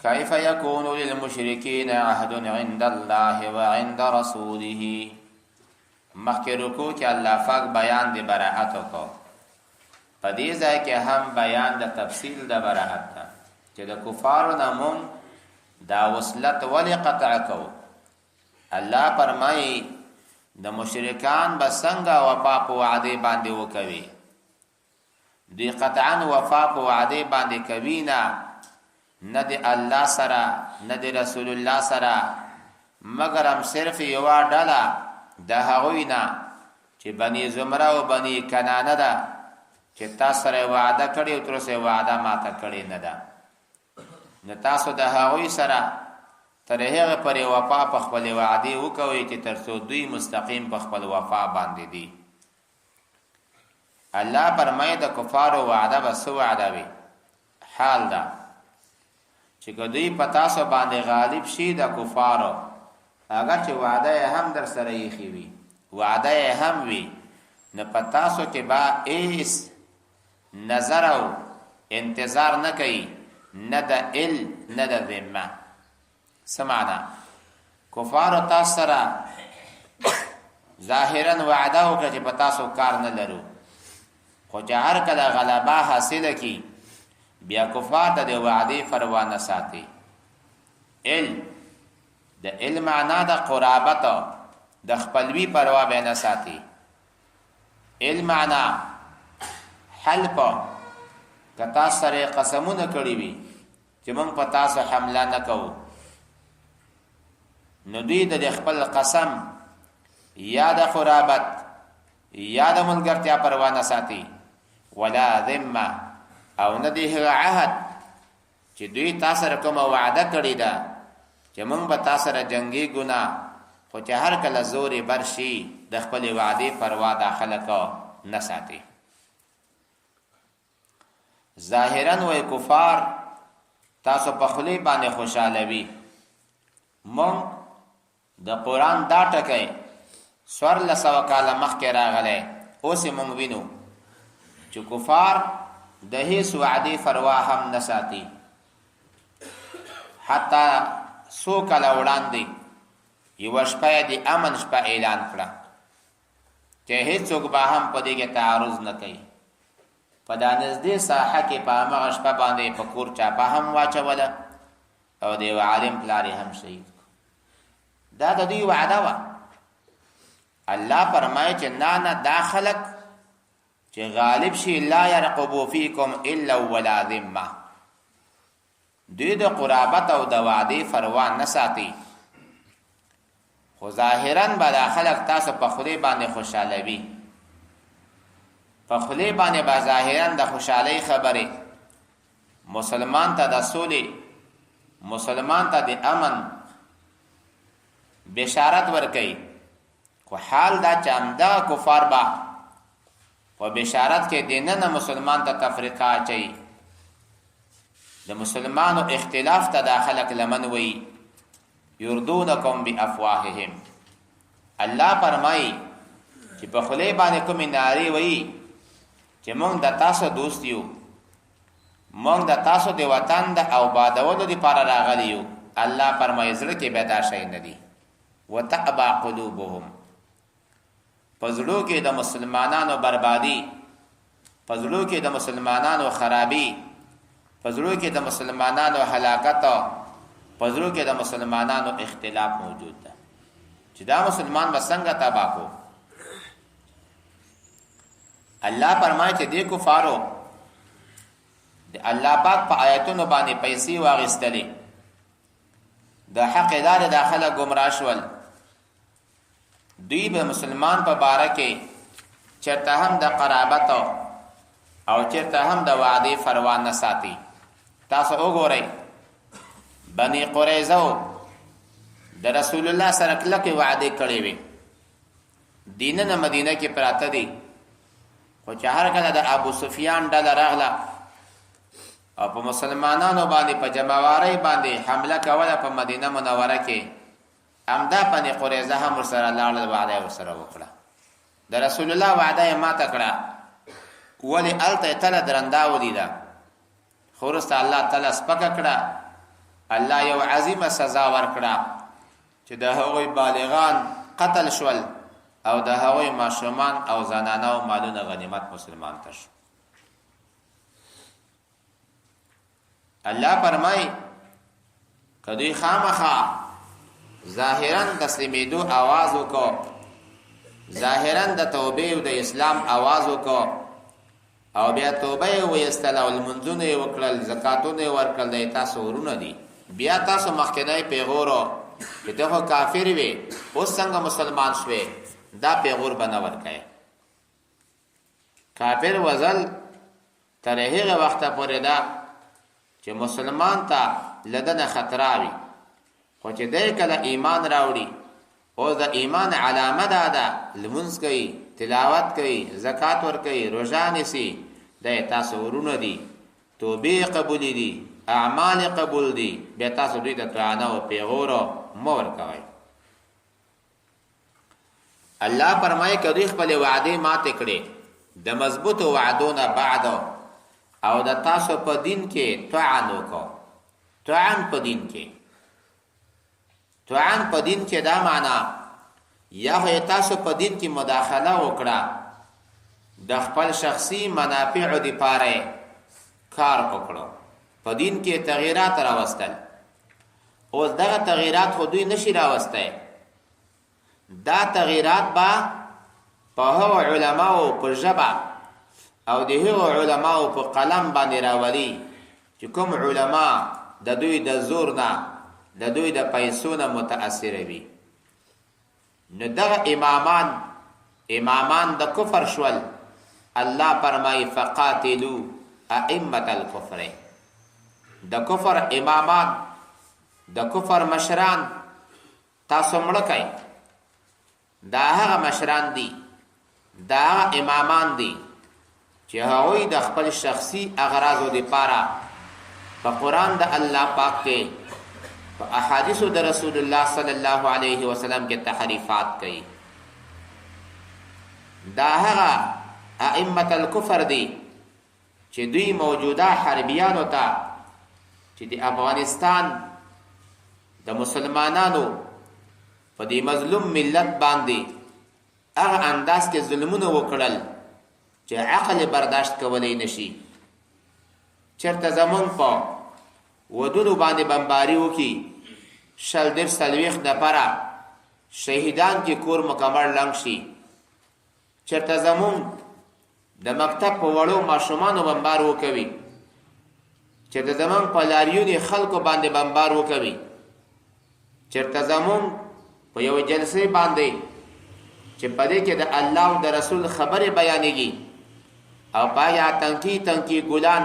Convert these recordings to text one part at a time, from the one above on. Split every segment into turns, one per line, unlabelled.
كيف يكون للمشركين عهد عند الله وعند رسوله. مخکې رکوع کې الله پاک بیان د براءت وکړو، په دې ځای کې هم بیان د تفصیل د براءت ده چې د کفارو نه مونږ دا وصلت ولې قطع کوو. الله فرمایي د مشرکان به څنګه وفا په وعده باندې وکوي. دوی قطعا وفا په وعده باندې کوي نه د الله سره نه د رسول الله سره، مگر هم صرف یوه ډله د هغوی نه چې بني زمره او بني کنانه ده چې تاسو سره وعده کړې او تر اوسه وعده ماته کړې نه ده. نو تاسو د هغوی سره تر هغه پرې وفا په خپل وعده وکوي چې تر څو دوی مستقیم په خپل وفا باندې دي. الله فرمایي د کفارو وعده به څه وعده وي؟ حال ده چې دوی په تاسو باندې غالب شي د کفارو، اگر چې وعده هم در سره یخي وي، وعده هم وي، نه په تاسو کې با ایس نظر او انتظار نه کوي، نه د ال نه د ذمه. سمعنا کفارو تاسو سره ظاهرا وعده وکړه چې په تاسو کار نه لرو، خو چې هر کله غلبه حاصله کی بیا کفار د وعده پروا نه ساتي. ال د ال معنا د قرابت د خپلوي پروا به نه ساتي. ال معنا حلف، کتا سره قسمونه کړی وي چې موږ په تاسو حمله نه کوو، نو دوی د خپل قسم یا د قرابت یا د ملګرتیا پروا نه ساتي. ولا ذمه، او نه دی هغه عهد چې دوی تاسو سره کومه وعده کړی ده چې موږ به تاسو سره جنگي ګنا، خو چې هر کله زوري برشي د خپل وعده پروا داخله کو نه ساتي. ظاهرا وای کفار تاسو په خلی باندې خوشاله وي. مونږ د قران دا ټکي سور لسو کاله مخکې راغله، اوس مونږ وینو چې کفار د هیڅ وعده پروا هم نه ساتي. حتی سو کله وړاندې یو شپه د امن شپه اعلان کړه چې هیڅوک به هم په دې کې تعرض نه کوي. په دا نږدې ساحه کې په هغه شپه باندې په کور چاپه هم واچوله او د یو عالم پلار هم شهید. دا د دوی وعده وه. الله فرمایي چې نه دا خلک چې غالب شي لا يرقبوا فيكم الا ولا ذمه، دوی د قرابت او د وعده پروا نه ساتي، خو ظاهرا به دا خلک تاسو په خولې باندې خوشاله وي، په خولې باندې به ظاهرا د خوشحالۍ خبرې، مسلمان ته د سولې، مسلمان ته د امن بشارت ورکوي. خو حال دا چې همدغه کفار به په بشارت کې دننه مسلمان ته تفریقه اچوي، د مسلمانو اختلاف ته دا خلک لمن وي. یردونکم بافواههم، الله فرمایي چې په خولې باندې کومې نارې وایي چې مونږ د تاسو دوست یو، مونږ د تاسو د وطن د آبادولو لپاره راغلي یو. الله فرمایي زړه کې به دا شی نه دي. وتأبى قلوبهم، پزړو کې د مسلمانانو بربادي، پزړو کې د مسلمانانو خرابي، پزړو کې د مسلمانانو هلاکت، پزړو کې د مسلمانانو اختلاف موجود ده چې دا مسلمان به څنګه تباہ کو. الله فرمایي چې دې کفارو د الله پاک په آیاتونو باندې پیسې واغستلې، د حق لارې داخله گمراه شول. دوی به مسلمان په باره کې چرته هم د قرابت او چرته هم د وعده پروا نه ساتي. تاسو وګورئ بني قریظه د رسول الله سره کلکه وعده کړې وي، دینه مدینه کې پراته دي، خو چې هر کله د ابو سفیان ډله راغله او په مسلمانانو باندې په جمعواري باندې حمله کوله په مدینه منوره کې، امدا بني قریظه هم سره لاړ وعده ورسره وکړه. د رسول الله وعده یې ماته کړه، ولی الته تل درندا ولیدا، خورست الله تعالی سپکه کړه الله یو عظیمه سزا ورکړه چې د هغوی بالغان قتل شول او د هغوی ماشومان او زنانه او مالونه غنیمت مسلمان ته شو. الله فرمای کدی خامخا ظاهرا تسلیمیدو आवाज وکړو، ظاهرا د توبې او د اسلام आवाज وکړو او بیا توبه ویستل او المنځونه وکړل، زکاتونه ورکړل، د تاسو ورونه دي. بیا تاسو مخکنی پیغورو چې ته کافر وي اوس څنګه مسلمان شوي، دا پیغور بنا ورکای. کافر وزل تر هغه وخت پورې دا چې مسلمان ته لدنه خطر وي، خو چې دای کله ایمان راوړي او د ایمان علامه ده لمونځ کوي، تلاوت کوي، زکات ور کوي، روزه نیسي، د تاسو ورونه دي، توبې قبول دي، اعمال قبول دي. بیا تاسو دوی ته طعنه او پیغور مور کوي. الله فرمایي کدی خپل وعده ماته کړي د مضبوط وعدونه بعد او د تاسو په دین کې طعن وکړو. طعن په دین کې، طعن په دین کې دا معنا یا تاسو په دین کې مداخله وکړه، د خپل شخصي منافع لپاره کار وکړو، په دین کې تغییرات راوستل. او دغه تغییرات خو دوی نشي راوستای، دا تغییرات با په هغو علماو په ژبه او د هغو علماو په قلم باندې راولي چې کوم علما د دوی د زور نه، د دوی د پیسو نه متاثر وي. نو دغه امامان د کفر شول. الله فرمای فقاتلوا ائمه الكفر، د کفر امامان، د کفر مشران تاسو مړه کئ. دا هغه مشران دي، دا هغه امامان دي چې هغوی د خپل شخصي اغراضو لپاره په قرآن د الله پاک کې، په احادیثو د رسول الله صلی الله علیه وسلم کې تحریفات کوي. دا هغه ائمه الکفر دي چې دوی موجوده حربیانو ته چې د افغانستان د مسلمانانو په دې مظلوم ملت باندې هغه انداز کې ظلمونه وکړل چې عقل برداشت کولی نشي. چرته زمون په ودونو باندې بمباری وکي، 40 نفره شهیدان کې کور مکمل لنګ شي. چرته زمون د مکتب په وړو ماشومانو بمبار وکوي، چرته زمون په لاریونی خلکو باندې بمبار وکوي، چرته زمون په یو جلسه باندې چې پدې کې د الله او د رسول خبره بیانېږي او پایا تنکی ګلان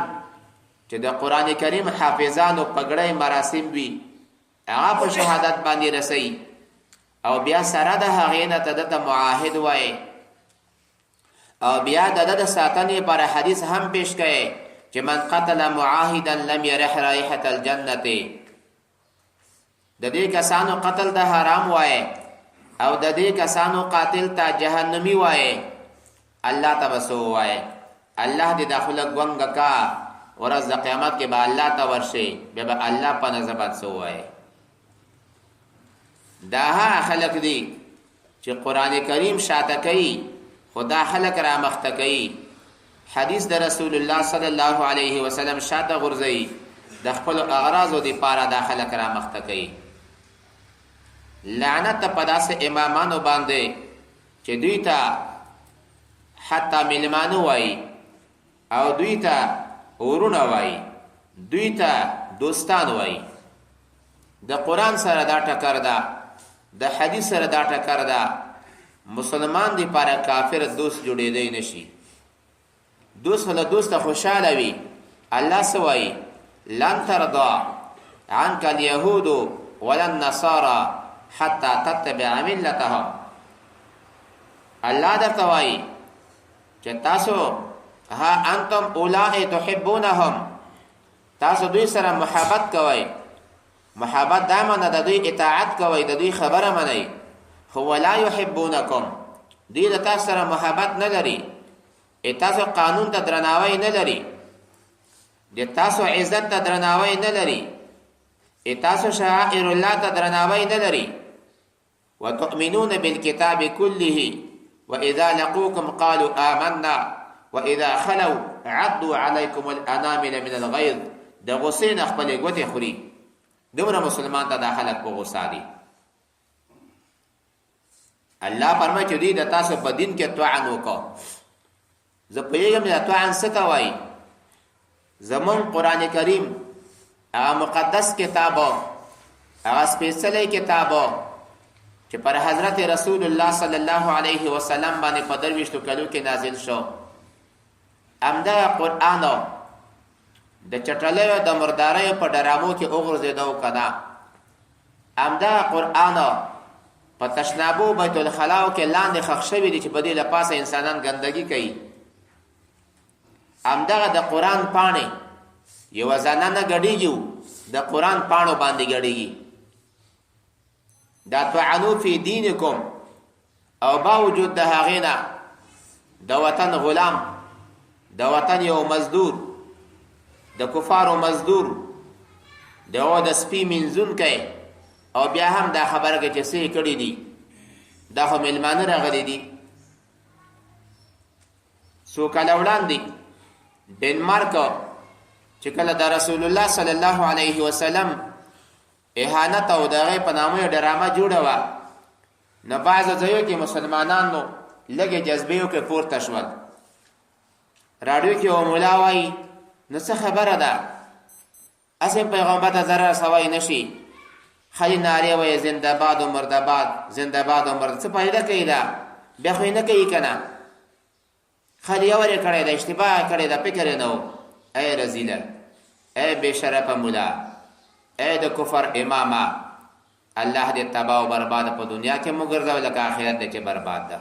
چې د قران کریم حافظانو پګړې مراسم وي هغه په شهادت باندې رسي او بیا سره د هغې نه د معاهد وای او بیا د ساتنې پر حدیث هم پیش کړي چې من قتل معاهدا لم يرح رائحه الجنه. د دې کسانو قتل د حرام وای او د دې کسانو قاتل ته جهنمی وای. الله تبسو وای الله دې داخله ګونګ کا ورځ د قیامت کې به الله ته ورشي، بیا به الله په نظبت سو وای. دا خلق دي چې قران کریم شاته کوي، خدا خلق را مخته کوي، حدیث د رسول الله صلی الله علیه وسلم شاته غورځي، د خپل اغراضو دی پاره د خلق را مخته کوي. لعنت په داسې امامانو باندې چې دوی ته حتی ملمانو وای او دوی ته ورونه وای، دوی ته دوستان وای. د قرآن سره دا ټکر ده، د حدیث سره دا ټکر ده. مسلمان دی پاره کافر دوست جوړېدی نشي. دوست له دوسته خوشاله وي. الله سوای لن ترضى عنك اليهود ولا النصارى حتى تتبع ملتهم. الله درته وایي چې تاسو ها انتم اولئک تحبونهم، تاسو دوی سره محبت کوئ. محبت دا معنی د دوی اطاعت کوئ، د دوی خبره منئ. هو لا يحبونکم، دوی د تاسو سره محبت نه لري، تاسو قانون ته درناوی نه لري، د تاسو عزت ته درناوی نه لري، تاسو شعائر الله ته درناوی نه لري وتؤمنون بالكتاب كله واذا لقوكم قالوا آمنا واذا خلوا عضوا عليكم الانامل من الغيظ د غصې نه خپلې ګوتې خوري. دومره مسلمان ته دا خلک په غوسه دي. الله فرمایي چې دوی د تاسو په دین کې طعن وکړو. زه پوهېږم چې طعن څه ته وایي. زمون قرآن کریم هغه مقدس کتاب هغه سپېڅلی کتاب چې پر حضرت رسول الله صلی الله علیه وسلم باندې په 23 کلو کې نازل شو، همدغه قرآن د چټلیو د مرداریو په ډرامو کې وغورځېدو که نه، همدغه قرآن په تشنابو بیت الخلاو کې لاندې ښخ شوي دي چې په دې له پاسه انسانان ګندګي کوي. همدغه د قرآن پاڼې یوه زنانه ګډېږي د قرآن پاڼو باندې ګډېږي. دا طعنو فی دینکم او باوجود د هغې نه د وطن غلام، د وطن یو مزدور، د کفارو مزدور، دغه د سپي مینځونکی، او بیا هم دا خبره کوي چې څه یې کړي دي، دا خو میلمانه راغلي دي. څو کاله وړاندې ډنمارک چې کله د رسول الله صلی الله علیه وسلم اهانت او د هغې په نامه یو ډرامه جوړه وه، نو بعضو ځایو کې مسلمانانو لږې جذبې وکړې پورته شول. راډیو کې یو ملا وایي نو څه خبره ده، هسې پیغمبر ته ضرر رسوی نه شي، خالي نارې وایي زنده باد و مردباد، زنده باد و مرد، څه فایده کوي دا، بیا خو یې نه کوي که نه، خالي یور یې کړی ده، اشتباه کړی ده، فکر یې نه و. ای رزیله، ای بې شرفه ملا، ای د کفر امامه، الله دې تباه و برباد په دنیا کې مو ګرځوي لکه آخرت دې چې برباد ده.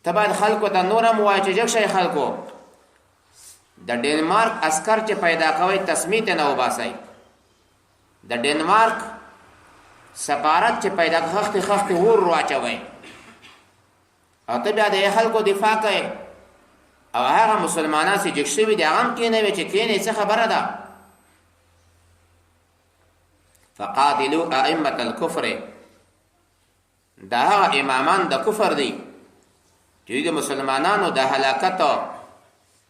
ته باید خلکو ته نور هم ووایه چې جګ شئ خلکو، د ډنمارک عسکر چې پیدا کوئ تسمې ته نه وباسئ، د ډنمارک سفارت چې پیدا خښتې خښتې اور واچوئ، او ته بیا د خلکو دفاع کوئ، او هغه مسلمانان چې جګ شوي دي هغه هم کښېنوي چې کښېنئ، څه خبره ده. فقاتلوا ائمة الكفر، دا هغه امامان د کفر دي چې د مسلمانانو د هلاکت،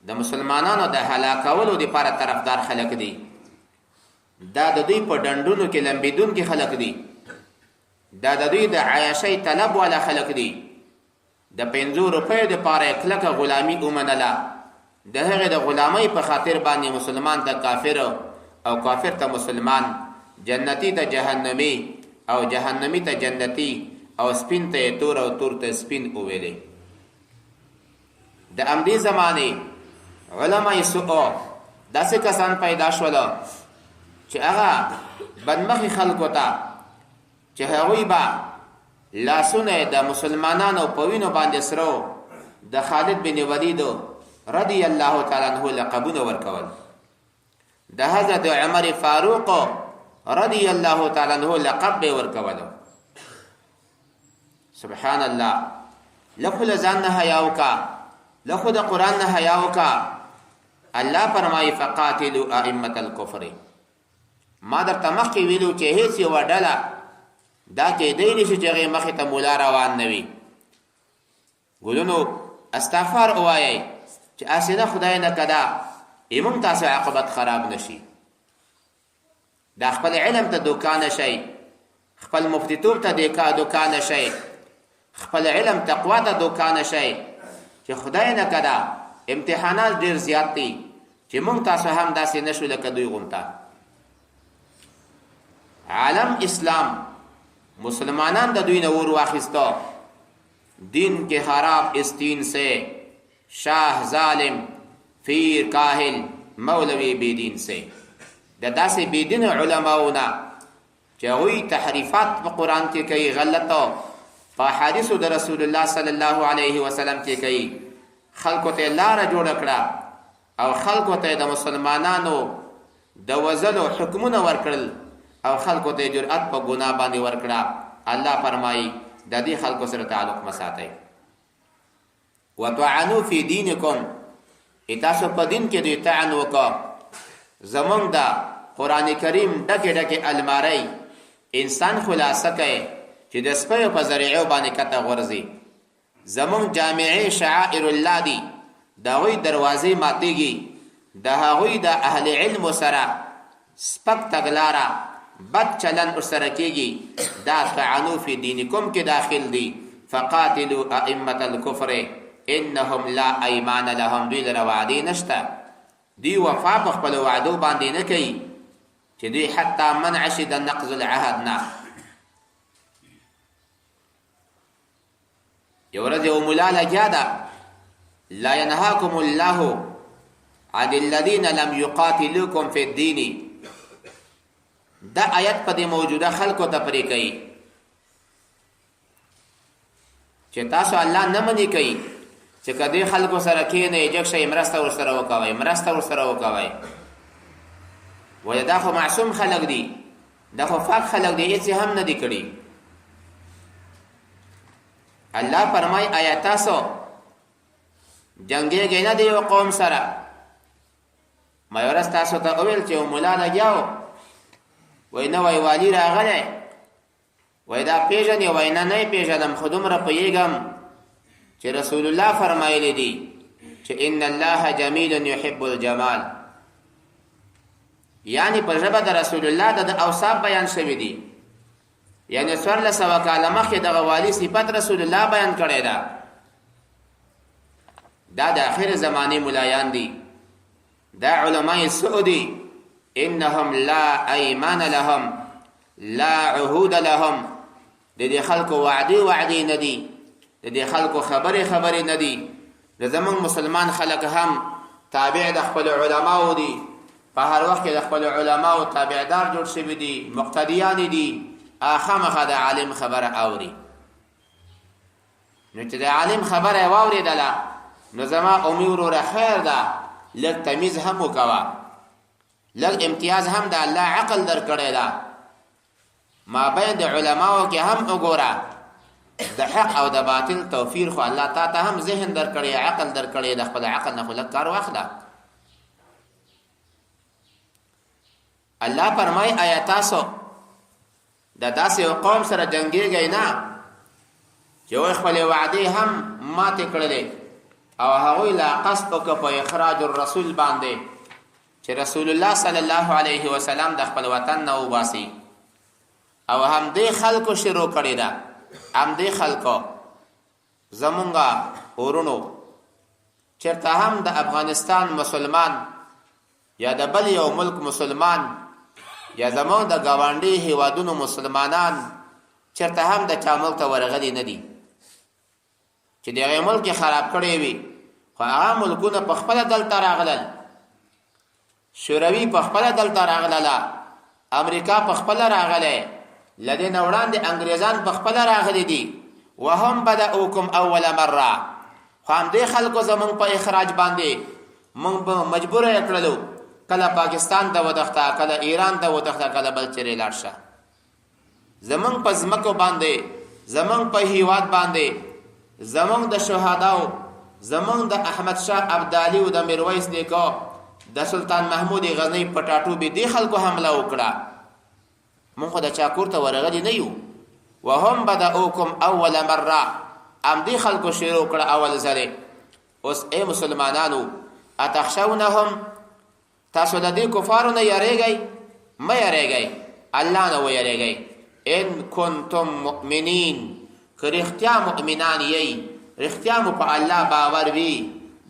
د مسلمانانو د هلاکولو دپاره طرفدار خلک دي. دا د دوی په ډنډونو کې لمبېدونکي خلک دي، دا د دوی د عیاشۍ طلب والا خلک دي. د 50 روپیو دپاره یې کلکه غلامي ومنله، د هغې د غلامۍ په خاطر باندې مسلمان ته کافر او کافر ته مسلمان، جنتی ته جهنمی او جهنمی ته جنتی، او سپین ته تور او تور ته سپین وویلې. د همدې زمانې علماء سوء داسې کسان پیدا شول چې هغه بدمخي خلکو ته چې هغوی به لاسونه د مسلمانانو په وینو باندې سرو د خالد بن ولید رضی الله تعالی عنه لقبونه ورکول، د حضرت عمر فاروق رضی الله تعالی عنه لقب به ورکول. سبحان الله، لکه له ځان نه حیا وکړه، لکه د قرآن نه حیا وکړه. الله فرمایي فقاتلوا ائمة الكفر. ما درته مخکې ویلو چې هیڅ یوه ډله دا کیدی نشي چې هغې مخې ته مولا روان نه وي. ګلونو استغفار ووایئ چې هسې نه خدای نه که دا زموږ تاسو عاقبت خراب نشي. دا خپل علم ته دوکه نه شئ، خپل مفتیتوب ته دوکه نه شئ، خپل علم تقوا ته دوکه نه شئ چې خدای نه که دا امتحانات ډېر زیات دي چې موږ تاسو هم داسې نه شو لکه دوی غونته. عالم اسلام مسلمانان د دوی نه ور واخیسته، دین کے خراب استین سے، شاہ ظالم پیر کاہل مولوی بیدین سے. د داسې بېدین علماو نه چې هغوی تحریفات په قرآن کې کوي، غلطو په احادیثو د رسول الله صلی الله علیه وسلم کې کوي، خلکو ته لاره جوړه کړه او خلکو ته د مسلمانانو د وژلو حکمونه ورکړل او خلکو ته جرأت په ګناه باندې ورکړه. الله فرمایي د دې خلکو سره تعلق مه ساتئ. وطعنوا فی دینکم، تاسو په دین کې دوی طعن وکړه، زمونږ د قرآن کریم ډکې ډکې الماری انسان خلاصه کوي چې د سپیو په ذریعو باندې کته غورځي. زمونږ جامعې شعائر الله دي، د هغوی دروازې ماتېږي، د هغوی د اهل علم سره سپک تګلاره بد چلن ورسره کېږي. دا طعنو فی دینکم کې داخل دي. فقاتلوا ائمة الكفر انهم لا ایمان لهم، دوی لره وعدې نشته، دوی وفا په خپلو وعدو باندې نه کوي چې دوی حتی منع شي د نقض العهد نه. یو ورځ یو ملا لګیا ده، لا ینهاکم الله عن الذین لم یقاتلوکم فی الدین. دا آیت په دې موجوده خلکو ته پرې کوي چې تاسو الله نه منې کوي چې که دې خلکو سره کښېنئ جګ شئ مرسته ورسره وکوئ، مرسته ورسره وکوئ. وایي دا خو معصوم خلک دي، دا خو پاک خلک دي، هېڅ هم نه دي کړي. الله فرمایي آیا تاسو جنګېږئ نه د یو قوم سره؟ ما یو ورځ تاسو ته وویل چې یو ملا لګیا و، وایي نه وایي والي راغلی، وایي دا پېژنې؟ وایي نه نه یې پېژنم، خو دومره پوهېږم چې رسول الله فرمایلی دي چې ان الله جمیل یحب الجمال. یعنی په ژبه د رسول الله د اوصاف بیان شوي دي، یعنی 1400 کاله مخکې دغه والي صفت رسول الله بیان کړی ده. دا د آخر زمانې ملایان دي، دا علماء سعودي. انهم لا ایمان لهم لا عهود لهم. د دې خلکو وعدې نه دي، د دې خلکو خبرې نه دي. د زمونږ مسلمان خلک هم تابع د خپل علماو دي، په هر وخت کې د خپل علماو تابعدار جوړ شوي دي، مقتدیان دي. خامخا د عالم خبره اوري. نو چې د عالم خبره یې واورېدله نو زما امي وروره خیر ده، لږ تمیز هم وکوه، لږ امتیاز هم د الله عقل در کړی ده. ما بین د علماو کې هم وګوره، د حق او د باطل توفیر خو الله تا ته هم ذهن در کړی، عقل در کړی، د خپل عقل نه خو لږ کار واخله. الله فرمایي آیا تاسو د داسې یو قوم سره جنګېږئ نه چې وایي خپلې وعدې هم ماتې کړلې او هغوی لا قصد وکړه په اخراج الرسول باندې چې رسول الله صلی الله علیه وسلم د خپل وطن نه وباسي. او همدې خلکو شروع کړې ده، همدې خلکو زمونږه ورونو چېرته هم د افغانستان مسلمان یا د بل یو ملک مسلمان یا زمونږ د ګاونډي هیوادونو مسلمانان چېرته هم د چا ملک ته ورغلي نه دي چې د هغې ملک یې خراب کړی وي. خو هغه ملکونه په خپله دلته راغلل، شوروي په خپله دلته راغلله، امریکا په خپله راغلی، له دې نه وړاندې انګریزان په خپله راغلي دي. وهم بدأوکم اول مره. خو همدې خلکو زمونږ په اخراج باندې موږ به مجبوره یې کړلو، کله پاکستان ته ودښته، کله ایران ته ودښته، کله بل چېرې لاړ شه. زمونږ په ځمکو باندې، زمونږ په هیواد باندې، زمونږ د شهداو، زمونږ د احمد شاه ابدالي او د میرویس نیکه، د سلطان محمود غزنی په ټاټوبې دې خلکو حمله وکړه. مونږ خو د چا کور ته ورغلي نه یو. وهم بدأوکم اول مره. همدې خلکو شروع کړه اول ځلې. اوس ای مسلمانانو اتخشونهم، تاسو د دې کفارو نه یریږئ؟ مه یریږئ، الله نه ویریږئ. ان کنتم مؤمنین، که رښتیا مؤمنان یئ، رښتیا مو په الله باور وي،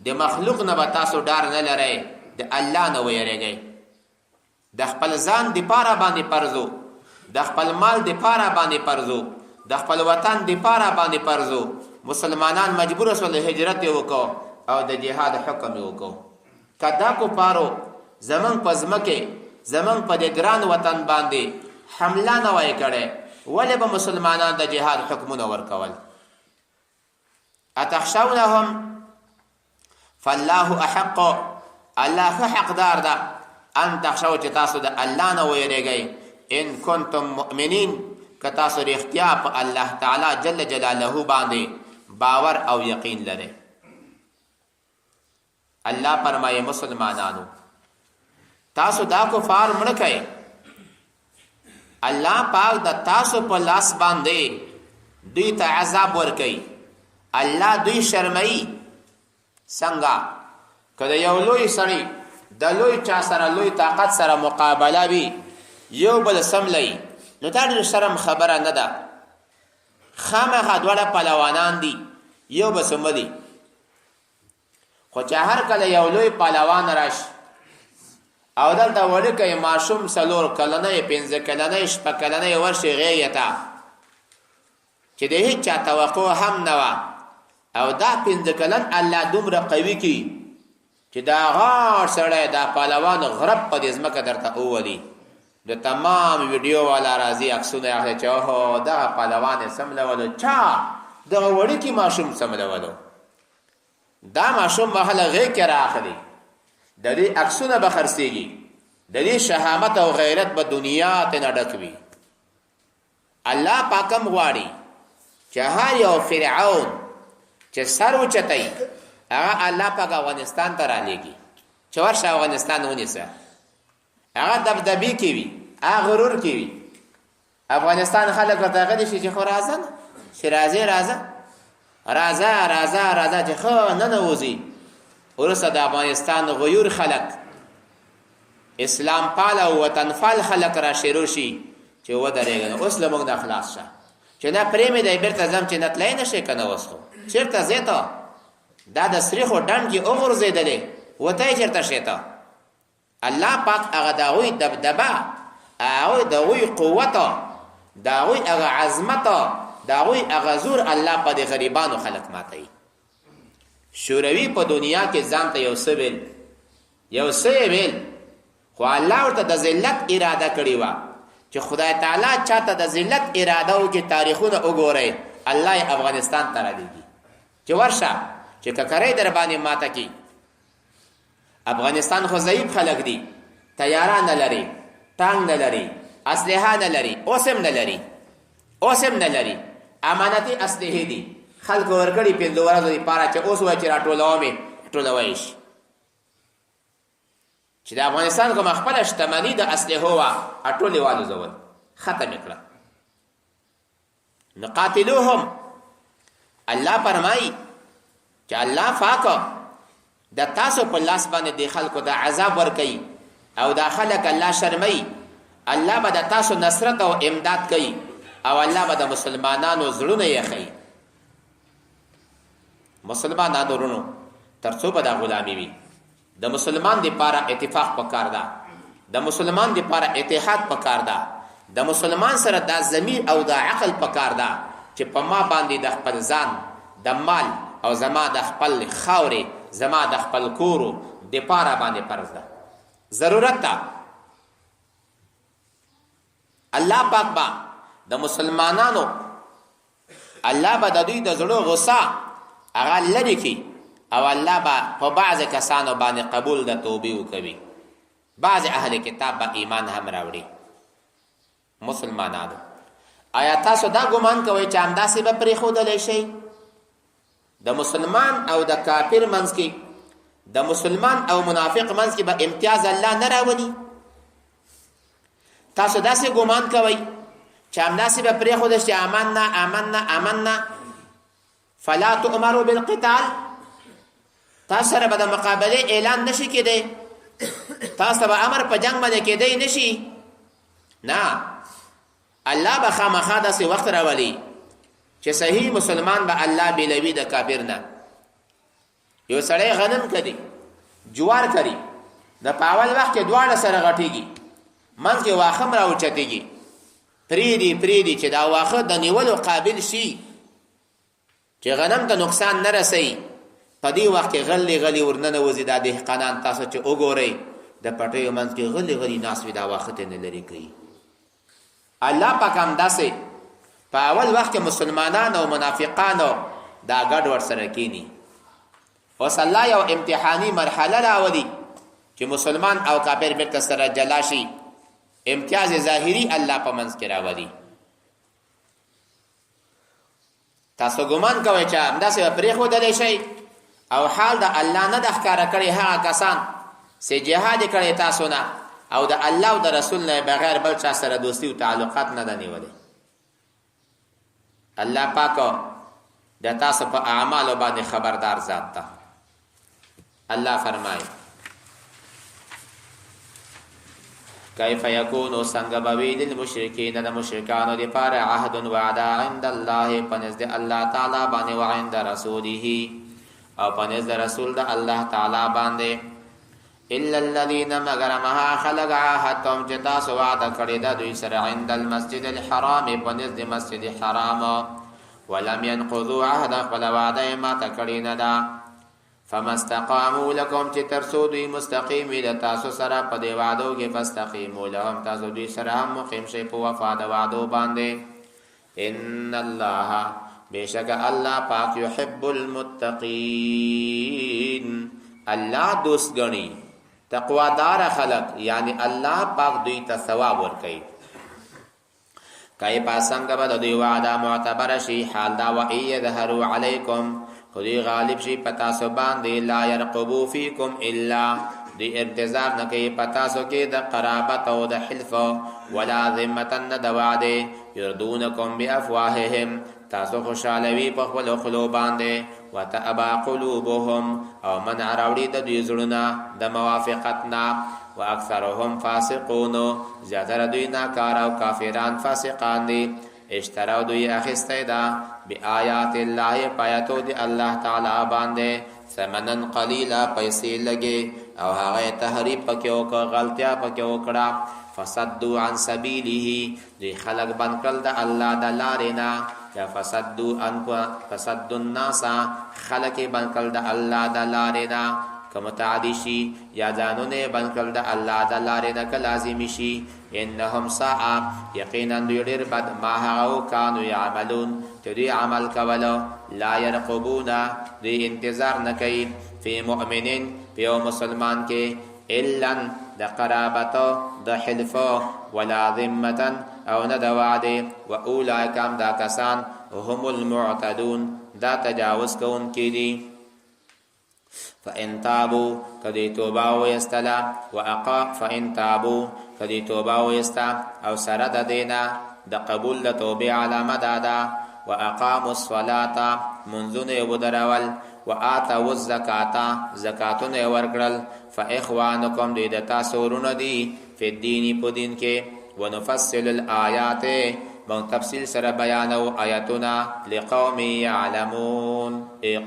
د مخلوق نه به تاسو ډار نه لرئ، د الله نه ویریږئ. د خپل ځان دپاره باندې فرضو، د خپل مال دپاره باندې فرضو، د خپل وطن دپاره باندې فرضو. مسلمانان مجبور شول هجرت یې وکړو او د جهاد حکم یې وکړو. که دا کفارو زمونږ په ځمکې، زمونږ په دې ګران وطن باندې حمله نه وای کړی، ولې به مسلمانان د جهاد حکمونه ورکول؟ اتخشونهم فالله احق، الله ښه حقدار ده ان تخشو چې تاسو د الله نه ویریږئ. ان کنتم مؤمنین، که تاسو رښتیا په الله تعالی جل جلاله باندې باور او یقین لرئ. الله فرمایي مسلمانانو تاسو دا کفار مړ کړئ الله پاک د تاسو په لاس باندې دوی ته عذاب ورکړي الله دوی شرمایي څنګه کله یو لوی سړی د لوی چا سره لوی طاقت سره مقابله وي یو بل سملای نو دا ډېر شرم خبره نه ده خامخا دواړه پهلوانان دي یو به سمدي خو چې هر کله یو لوی پهلوان راشي او دلته وړوکی ماشوم 4 کلنی 5 کلنی 6 کلنی ورشي غېږې ته چې د هېچ چا توقع هم نه وه او دا 5 کلن الله دومره قوي کړي چې دا غاړ سړی دا پهلوان غرب په دې ځمکه درته وولي د تمام ویډیو والا راځي عکسونه اخلي چې اوهو دغه پهلوان یې سملولو چا دغه وړوکي ماشوم سملولو دا ماشوم محله غېږ کې رااخلي د دې عکسونه به خرڅېږي د دې شهامت او غیرت به دنیا ته نه ډک وي الله پاک هم غواړي چې هر یو فرعون چې سر اوچتوي هغه الله پاک افغانستان ته رالیږي چې ورشه افغانستان ونیسه هغه دبدبې کوي هغه غرور کوي افغانستان خلک ورته غلي شي چې خو راځه چې راځه چې خو ننوځي ورسه د افغانستان غیور خلک اسلام پال او وطن فال خلک را شروع شي چې ودرېږي اوس له موږ نه خلاص شه چې نه پرېمې دی بیرته ځم چې نه تللی نه شي که نه اوس خو چېرته ځې ته دا د سریښو ډنډ کې وغورځېدلې وتی چېرته شې ته الله پاک هغه د هغوی دبدبه هغوی د هغوی قوت د هغوی هغه عظمت د هغوی هغه زور الله په دې غریبانو خلک ماتوي شوروي په دنیا کې ځان ته یو څه ویل خو الله ورته د ذلت اراده کړې وه چې خدای تعالی چاته د ذلت اراده وکړي تاریخونه وګورئ الله یې افغانستان ته رالیږي چې ورشه چې ککرۍ در باندې ماته کړي افغانستان خو ضعیف خلک دي تیاره نه لري ټانک نه لري اسلحه نه لري اوس هم نه لري امانتي اسلحې دي خلکو ورکړي 5 ورځو دپاره چې اوس وایي چې راټولومې ټولوی شي چې د افغانستان کومه خپله شتمني د اسلحو وه ټولې والوځول ختم یې کړه نو قاتلوهم الله فرمایي چې الله پاک د تاسو په لاس باندې د خلکو د عذاب ورکوي او دا خلک الله شرموي الله به د تاسو نصرت او امداد کوي او الله به د مسلمانانو زړونه یخوي مسلمانانو رونو تر څو به دا غلامي وي د مسلمان دپاره اتفاق پکار ده د مسلمان دپاره اتحاد پکار ده د مسلمان سره دا ضمیر او دا عقل پکار ده چې په ما باندې د خپل ځان د مال او زما د خپل خاورې زما د خپل کورو دپاره باندې فرض ده ضرورت ده الله پاک با د مسلمانانو الله به د دوی د زړه غصه هغه لرې کړي او الله به په بعض کسانو باندې قبول د توبې وکوي بعض اهل کتاب به ایمان هم راوړي مسلمانانو آیا تاسو دا ګمان کوئ چې همداسې به پرېښودلی شئ د مسلمان او د کافر منځ کې د مسلمان او منافق منځ کې به امتیاز الله نه راولي تاسو داسې ګمان کوئ چې همداسې به پرېښودل شي آمنا فلا تؤمروا بالقتال تاسو سره به د مقابلې اعلان نشي کېدی تاسو به امر په جنگ باندې کېدی نشي نه الله به خامخا داسې وخت راولي چې صحیح مسلمان به الله بېلوي د کافر نه یو سړی غنم کړي جوار کړي د په اول وخت کې دواړه سره غټېږي منځ کې واښه هم راوچتېږي پرېږدي چې دا واښه د نیولو قابل شي چې غنم ته نقصان نه رسوي په دې وخت کې غلي ورننوځي دا دهقانان تاسو چې وګورئ د پټیو منځ کې غلي ناست وي دا واښه ته نه لرې کوي الله پاک همداسې په اول وخت کې مسلمانان او منافقانو دا ګډ ورسره کینی اوس الله یو امتحاني مرحله راولي چې مسلمان او کافر بیرته سره جلا شي امتیاز ظاهري الله په منځ کې راولي تاسو ګمان کوئ چې همداسې به پرېښودلی شئ او حال د الله نه د ښکاره کړي هغه کسان چې جهاد یې کړی تاسو نه او د الله او د رسول نه بغیر بل چا سره دوستی او تعلقات نه نیولې. الله پاک د تاسو په اعمالو باندې خبردار ذات ده. الله فرمایي کیف یکونو څنګه به وي للمشرکین د مشرکانو دپاره عهد وعده عند الله پنځ د الله تعالی باندې و عند رسوله او پنځ د رسول د الله تعالی باندې الا الذين مگر ما خلق عهدتم چې تاسو وعده کړی ده دوی سره عند المسجد الحرام پنځ د مسجد حرام ولم ينقضوا عهدا خپل وعده ماته کړی نه ده فما استقاموا لكم چې ترسو دوی مستقیم وي د تاسو سره په دې وعدو کې فاستقیموا لهم تاسو دوی سره هم مقیم شئ په وفا د وعدو باندې. ان الله بشک الله پاک يحب المتقین الله دوست ګڼي تقوا دار خلق یعنی الله پاک دوی ته ثواب ورکوي. کای پاسنګ به د دوی وعده معتبر شي حال دا و ایظهروا علیکم خودی غالب شي پتا سو باندې لا يرقبو فیکم الا دی انتظار نه کوي پتا سو کې د قرابت او د حلف ولا ذمتن د وعده يردونکم بافواههم تاسو خوشالوي په خپل خلو باندې وتابا قلوبهم او من راوړي د دوی زړونه د موافقتنا واکثرهم فاسقون زیاتره دوی ناکار او کافران فاسقان دي. اشتراو دوی اخسته دا بی آیات الله پایتو دی الله تعالی باندې ثمنن قلیلا پیسې لګي او هغه تحریف پکې او غلطیا پکې وکړه فصدوا عن سبیله دی خلق بن کړل د الله د لارې نه یا فصدوا الناس خلق بن کړل د الله د لارې نه کمتعدی شي یا ځانونه بن کړل د الله د لارې نه که لازمي شي انهم ساء یقینا دوی ډېر بد ما هغه کانو یعملون چې دوی عمل کولو لا يرقبون دوی انتظار نه کوي فی مؤمنین په یو مسلمان کې الا د قرابت د حلف ولا ذمه او نه د وعده و اولئک هم دا کسان هم المعتدون دا تجاوز کوونکي دي. فإن تابوا کدی توبه ویستلا فإن تابوا کدی توبه ویستا او سره د دینا د قبول د توبه علامه دادا واقاموا الصلاه منذ ودرول واتوا الزکات زکاتونه ورکړل فاخوانکم دې د تاسو ورونه دي په دین په دین کې ونفصل الآیات من تفصیل سره بیانو آیاتنا لقوم یعلمون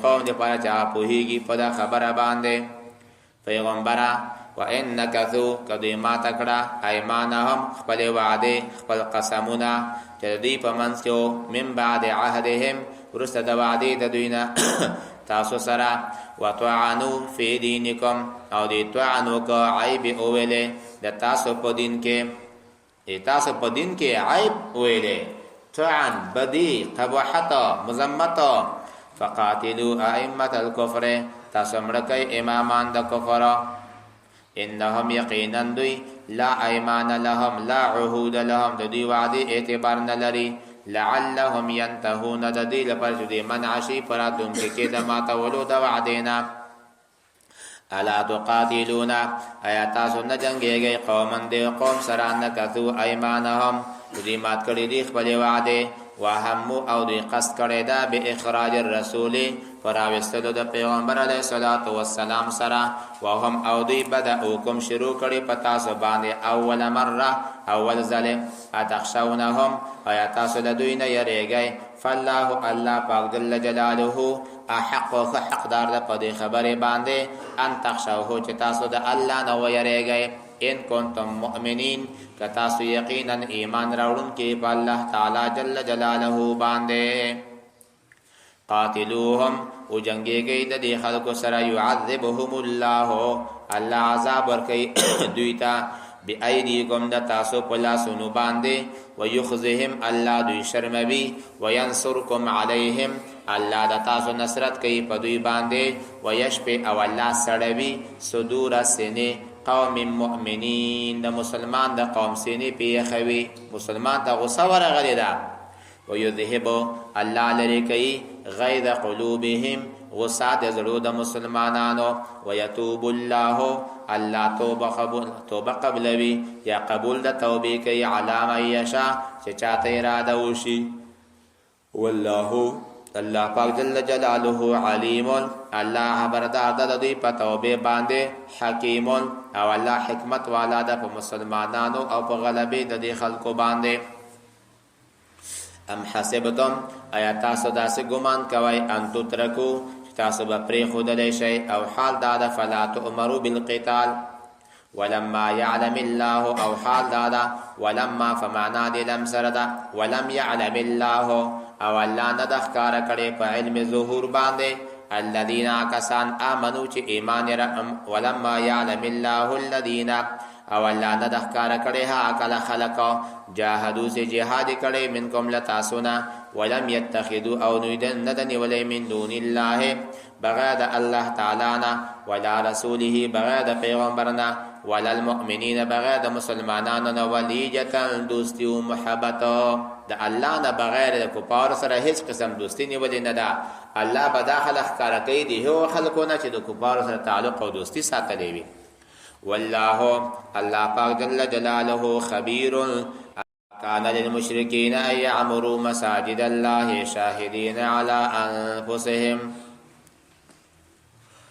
قوم دې پاره چا پوهیږي په دا خبره باندې. پیغمبره وانکثوا کدی ما تکړه ایمانهم خپل وعده خپل قسمونه چې دې په منځ کې من بعد عهدهم ورسته د وعده د دوینه تاسو سره وطعنوا فی دینکم او دې طعنوا کو عیب اوله د تاسو په دین کې تاسو په دین کې عیب ویلې طعن بدی قباحت مذمت فقاتلوا ائمه الكفر تاسو مړکې امامان د کفر انهم یقینا دوی لا ایمان لهم لا عهود لهم د دوی وعده اعتبار نه لري لعلهم ينتهون د دې لپاره چې منع شي پراتون کې د ماتولو د وعدینا الا تقاتلون آیات تاسو نه جنگيږي قومن دې قوم سره نکثو ایمانهم دې مات کړی دي خپل وعده وهم او دې قصد کړی دا به اخراج الرسول فراوستلو د پیغمبر علیه الصلاۃ والسلام سره وهم او دې بدأوکم شروع کړی پتا سو باندې اول مره اول ظلم اتخشونهم آیات تاسو د دوی نه یریږي فالله الله پاک جل جلاله احق و حقدار ده په دې خبره باندې ان تخشوه چې تاسو د الله نه ویریږئ ان کنتم مؤمنین که تاسو یقینا ایمان راوړونکي په الله تعالی جل جلاله باندې. قاتلوهم او جنگيږي د دې خلکو سره يعذبهم الله الله عذاب ورکي دوی ته بأيديكم د تاسو په لاسونو باندې ويخزهم الله دوی شرموي وينصركم عليهم الله د تاسو نصرت کوي په دوی باندې ويشفي او الله سړوي صدور سنه قوم مؤمنین د مسلمان د قوم سینې پیښوي مسلمان ته غوسه ورغلی ده ويذهب الله لري کوي غیظ قلوبهم غصه د زړو د مسلمانانو ويتوب الله الله توبه قبلوي یا قبول د توبې کوي علامه یشا چې چاته اراده وشي والله الله پاک جل جلاله علیم الله خبردار د دوی په توبه باندې حکیم او الله حکمت والا د مسلمانانو او په غلبې د دې خلکو باندې ام حسبتم آیا تاسو داسې ګمان کوئ ان تترکو تاسو به پرېښودلی شئ او حال دا ده فلا تؤمروا بالقتال ولما يعلم الله او حال دا ده ولما فمعنا دې لم سره ده ولم يعلم الله او الله نه ده ښکاره کړې په علم ظهور باندې الذين کسان آمنو چې ایمان ولما يعلم الله الذين او الله نه د ښکاره کړی ها کله خلق جاهدو سے جهاد کړی منکم لتاسونا ولم يتخذوا او نه د نیولې من دون الله بغیر د الله تعالی نه ولا رسوله بغیر د پیغمبرنا ولا المؤمنین بغیر د مسلمانانو نه ولیجه دوستی او محبت د الله نه بغیر د کفار سره هیڅ قسم دوستی نیولې نه ده الله به داخله ښکاره کوي د هغو خلکو نه چې د کفار سره تعلق او دوستی ساتلی وي والله الله پاک جل جلاله خبير كان للمشركين ان يعمروا مساجد الله شاهدين على انفسهم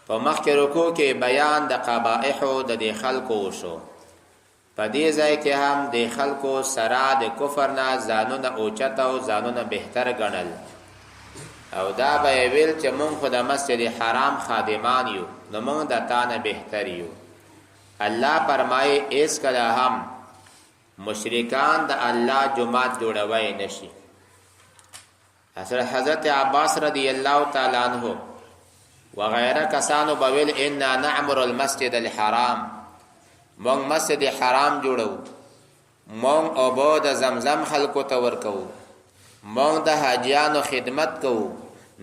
په مخکې رکوع کې بیان د قبائح د دې خلکو شو په دې ځای کې هم د خلکو سره د کفر نه ځانونه اوچت او ځانونه بهتر ګڼل او دا به ویل چې مونږ خو د مسجد حرام خادمان یو نو مونږ د تا نه بهتر یو الله فرمایي اس کله هم مشرکان د الله جماعت جوړوي نشي اصل حضرت عباس رضی الله تعالی عنہ وغیره کسانو بویل ان نعمر المسجد الحرام مونږ مسجد حرام جوړو مونږ اوبو د زمزم خلکو ته ورکو مونږ د حاجیانو خدمت کوو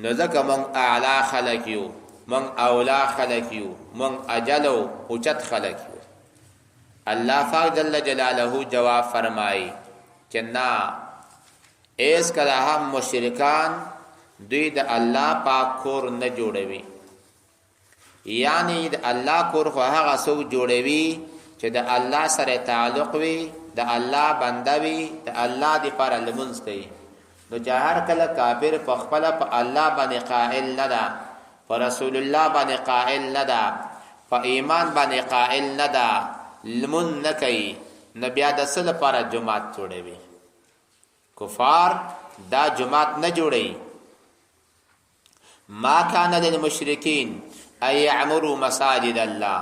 نو ځکه مونږ اعلی خلک یو مونږ اولا خلک یو مونږ اجلو اوچت خلک یو الله پاک جل جلاله جواب فرمایي چې نه ایس کله هم مشرکان دوی د الله پاک کور نه جوړوي یعنی د الله کور خو هغه څوک جوړوي چې د الله سره تعلق وي د الله بنده وي د الله لپاره لمونځ کوي نو چې هر کله کافر په خپل په الله باندې قائل نه ده په رسول الله باندې قائل نه ده په ایمان باندې قائل نه ده لمون نه کوي نو بیا د څه لپاره جماعت جوړوي کفار دا جماعت نه جوړوي ما کان للمشرکین ان یعمروا مساجد الله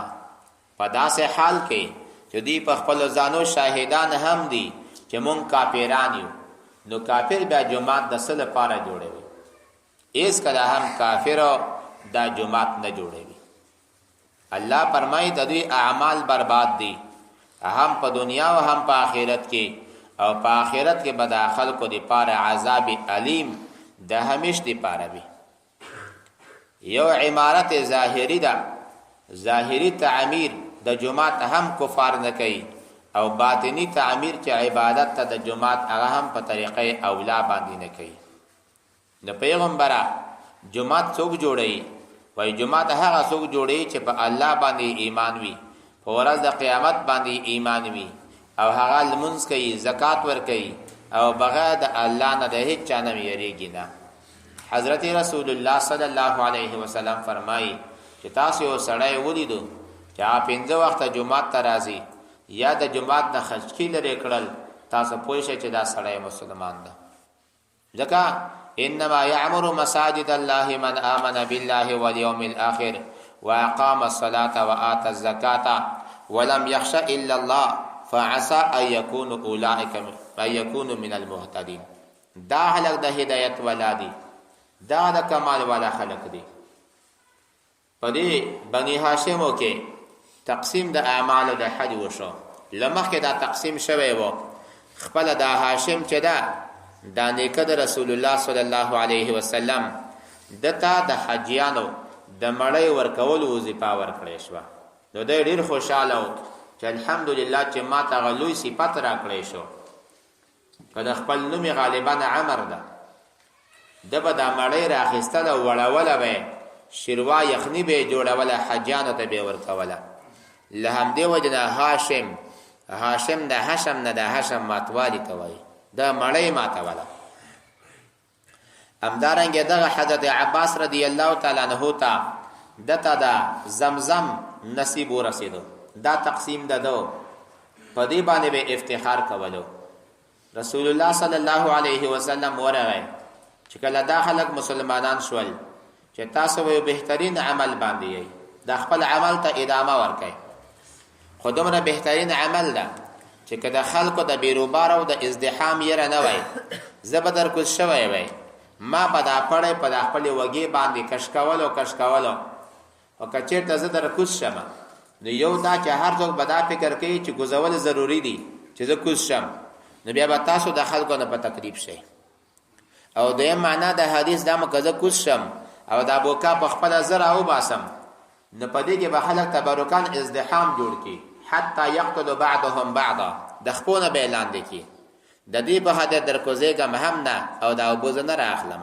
په داسې حال کې چې دوی په خپل ځانو شاهدان هم دي چې مونږ کافران یو نو کافر بیا جماعت د څه لپاره جوړوي ایس کله هم کافر دا جماعت نه جوړوي الله فرمایي د دوی اعمال برباد دي هم په دنیا او هم په آخرت کې او په آخرت کې به د خلکو لپاره عذاب علیم د همیش لپاره وي یو عمارت ظاهری ده ظاهری تعمیر د جماعت هم کفار نه کوي او باطنی تعمیر چې عبادت ته د جماعت هغه هم په طریقې اولا باندې نه کوي د پیغمبره جماعت څوک جوړي وای جماعت هغه څوک جوړي چې په الله باندې ایمان وي په ورځ د قیامت باندې ایمان وي او هغه لمونځ کوي زکات ور کوي او بغیر د الله نه د هیڅ چا نه یریږي نه حضرت رسول الله صلی الله علیه وسلم فرمایي چې تاسو یو سړی ولیدو چې پنځه وخت جمعات ته راځي یا د جمعات نه خشکی لري کړل تاسو پوه شئ چې دا سړی مسلمان ده ځکه انما يعمر مساجد الله من آمن بالله واليوم الاخر واقام الصلاه واتى الزكاه ولم يخش الا الله فعسى ان يكون اولئك من المهتدين دا خلق د هدایت ولادي دا د کمال والا خلق دي پدې بني هاشمو کې تقسیم د اعمال د حج وشو لمخکې دا تقسیم شوی و خپل د هاشم چې دا نیکه د رسول الله صلی الله علیه وسلم دته د حجیانو د مړی ورکول وظیفه ورکړې شو نو د ډیر خوشاله و چې الحمدلله چې ما ته غلوی صفات راکړې شو کله خپل نوم غالبا عمر ده د به د مړی راخستل او وړول به شیروا یخنی به جوړوله حجانو ته به ورکوله. له همدې وجنه هاشم د هشم نه د هشم ماتوالی ته وایي، دا مړی ماتوله. همدارنګه دغه حضرت عباس رضی الله تعالی عنہ ته دته دا زمزم نصیب ورسېدو، دا تقسیم ددو، په دې باندې به افتخار کولو. رسول الله صلی الله علیه وسلم ورغی چې کله دا خلک مسلمانان شول چې تاسو یو بهترین عمل باندې یې د خپل عمل ته ادامه ورکړئ. خو دومره بهترین عمل ده چې که د خلکو د بیروبار او د ازدحام یره نه وای، زه به درکوز شوی وای، ما به دا پړی په د خپلې وږې باندې کش کولو او که چېرته زه درکوز شم نو یو دا چې هر څوک به دا فکر کوي چې کوزول ضروري دي چې زه کوز شم، نو بیا به تاسو د خلکو نه په تکلیف شئ. او دویم معنا د حدیث دا که زه کوز شم او دا بوکا په خپله زه راوباسم، نو په دې کې به خلک تبرکان ازدحام جوړ کړي، حتی یقتل بعضهم بعضا، د خپو نه به لاندې کړي. د دې په حد درکوزېږم هم نه او دا اوبه زه نه رااخلم.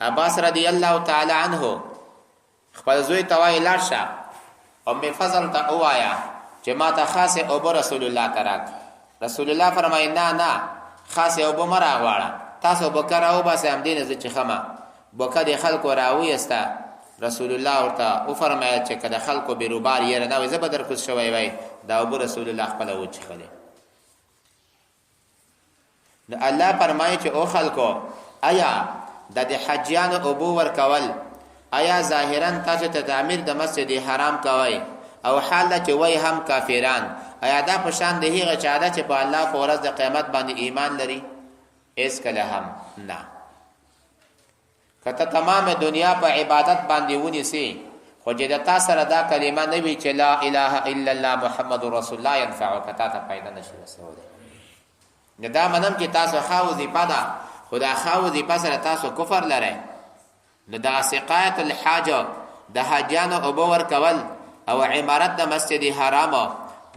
عباس رضی الله تعالی عنه خپل زوی ته وایي لاړ شه ام فضل ته ووایه چې ما ته خاصې اوبه رسول الله ته راکړه. رسول الله فرمایي نه خاصې اوبه مه راغواړه، تاسو بوکه راوباسئ، همدې نه زه څښمه. بوکه د خلکو راویسته. رسول الله ورته وفرمایل چې که د خلکو بیروبار یې نه وای زه به درکوز شوی وای، دا اوبه رسول الله خپله وڅښلې. نو الله فرمایي چې او خلکو آیا د حجیانو اوبه ورکول، آیا ظاهرا تاسو ته تعمیر د مسجد حرام کوئ او حال ده چې وای هم کافران، آیا دا په شان د هغه چا ده چې په الله په ورځ د قیامت باندې ایمان لري؟ هیڅ کله هم نه. که ته تمام دنیا په عبادت باندې ونیسي خو چې د تا سره دا کلمه نه وي چې لا اله الا الله محمد رسول الله ینفعک، تا ته پیدا نشي رسولی. نو دا منم چې تاسو ښه وظیفه ده، خو دا ښه وظیفه سره تاسو کفر لرئ. نو دا سقایت الحاجه د حاجیانو اوبه ورکول او عمارت د مسجد حرام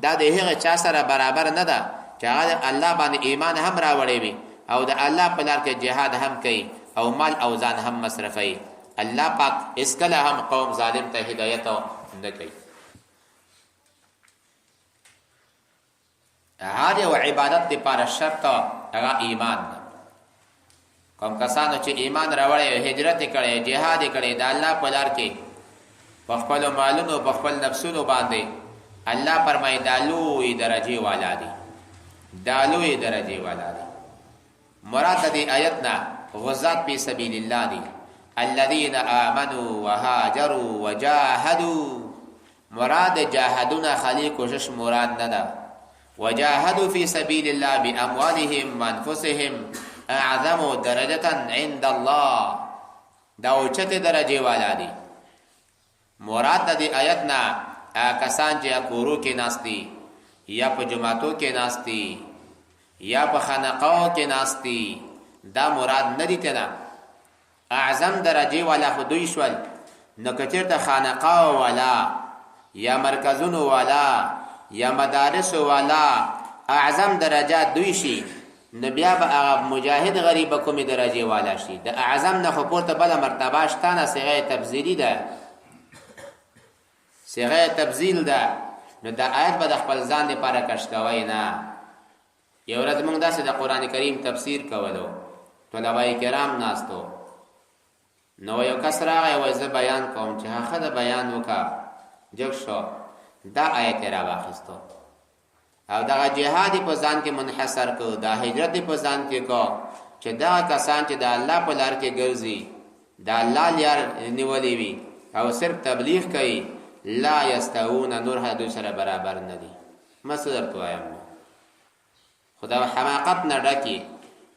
دا د هغه چا سره برابر نه ده چې هغه الله باندې ایمان هم راوړی وي او د الله په لار کې جهاد هم کوي او مال او ځان هم مصرفوي. الله پاک اسکله هم قوم ظالم ته هدایت نه کوي. هر یو عبادت لپاره شرط هغه ایمان ده. کوم کسانو چې ایمان راوړی، هجرت کړی، جهاد کړی د الله په لار کې په خپلو مالونو په خپل نفسونو باندې، الله فرمایي دا لوی درجې والا دي، دا لوی درجې والا دي. مراد د دې آیت نه غزات فی سبیل الله دي، الذين آمنوا وهاجروا وجاهدوا. مراد جاهدون خلی کوشش مراد نه ده. وجاهدوا فی سبیل الله باموالهم وانفسهم اعظم درجه عند الله، دا اوچته درجه والا دي. مراد د دې آیت نه کسان چې کورو کې ناستی یا په جماعتو کې ناستی یا په خانقاو کې ناستی، دا مراد نه دي کنه. اعظم درجه والا خدوی شول. نو کچرته خانقاو والا یا مرکزونو والا یا مدارس والا اعظم درجات دوی شي، نو بیا به هغه مجاهد غریب کومې درجه والا شي. د اعظم نه خو پورته بله مرتبه شته نه، صيغه تبذیری ده، صيغه تبذیل ده. نو دا آیت به د خپل ځان لپاره کش کوئ نه. یو ورځ موږ داسې د قرآن کریم تفسیر کولو، طلبای کرام ناستو، نو یو کس راغی وایي زه بیان کوم چې هغه د بیان وکړه جګ شو، دا آیت را واخیستو او دغه جهاد په ځان کې منحصر کو، دا هجرت په ځان کې کو چې دا کسان چې د الله په لار کې ګرځي، د الله لار نیولې وي او صرف تبلیغ کوي، لا یستوون نور هدو سره برابر نه دي. مسدر تو وایم خدا حماقت نه ډکی